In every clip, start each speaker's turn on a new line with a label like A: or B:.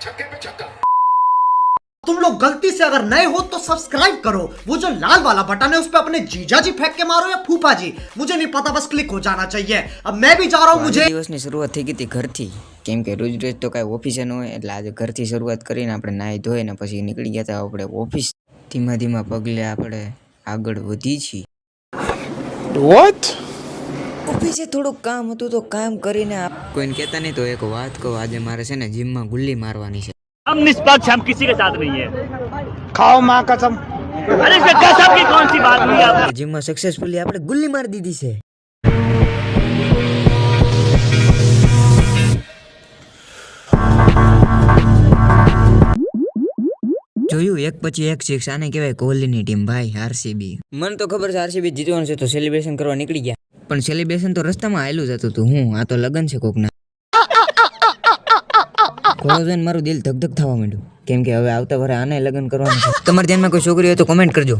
A: छक्के पे छक्का।
B: तुम लोग गलती से अगर नए हो तो सब्सक्राइब करो, वो जो लाल वाला बटन है उस पे अपने जीजा जी फेंक के मारो या फूफा जी, मुझे नहीं पता, बस क्लिक हो जाना चाहिए। अब मैं भी जा रहा हूँ। मुझे
C: દિવસની શરૂઆત થઈ ગઈ હતી ઘરથી, કેમ કે રોજ રોજ તો કાંઈ ઓફિસે ન હોય, એટલે આજે ઘરથી શરૂઆત કરીને આપણે નાહી ધોઈને પછી નીકળી ગયા હતા આપણે ઓફિસ. ધીમા ધીમા પગલે આપણે આગળ વધી છીએ. ઓફિસે થોડુંક કામ હતું તો કામ કરીને કોઈને કહેતા નહીં તો એક વાત કહું, આજે મારે છે ને જીમમાં ગુલ્લી મારવાની છે.
D: हम निष्पक्ष, हम किसी के साथ नहीं है।
E: खाओ माँ कसम।
D: अरे इसमें कसम की कौन सी बात हुई आप?
C: જીમમાં સક્સેસફુલી આપણે ગુલ્લી મારી દીધી છે. જોયું એક પછી એક સિક્સ, આને કહેવાય કોહલીની ટીમ ભાઈ, આરસીબી. મને તો ખબર છે આરસીબી જીતવાનું છે તો સેલિબ્રેશન કરવા નીકળી ગયા, પણ સેલિબ્રેશન તો રસ્તામાં આવેલું જતું હતું. હું આ તો લગન છે કોકના. કોરોઝન મારું દિલ ધક ધક થવા માંડ્યું, કેમ કે હવે આવતા વરે આને લગન કરવાનું છે. તમારા ધ્યાનમાં કોઈ છોકરી હોય તો કોમેન્ટ કરજો.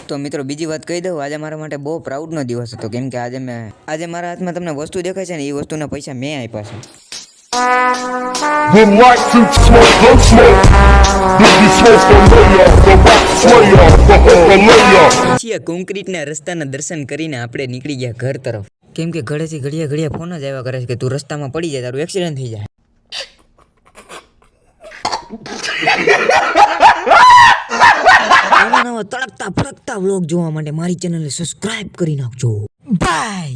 C: તો મિત્રો બીજી વાત કહી દઉં, આજે મારા માટે બહુ પ્રાઉડનો દિવસ હતો, કેમ કે આજે મારા હાથમાં તમને વસ્તુ દેખાય છે ને એ વસ્તુના પૈસા મેં આપ્યા છે.
F: The light to smoke, no smoke. Biggie smoke the layer, the rock slayer, the Himalaya.
C: છીએ કોન્ક્રીટના રસ્તાના દર્શન કરીને આપણે નીકળી ગયા ઘર તરફ, કેમ કે ઘરેથી ઘડિયા ફોન જ આવ્યા કરે છે કે તું રસ્તામાં પડી જાય, તારું એક્સિડન્ટ થઈ જાય. આવા નવા તડકતા ફડકતા વ્લોગ જોવા માટે મારી ચેનલને સબસ્ક્રાઇબ કરી નાખજો. બાય.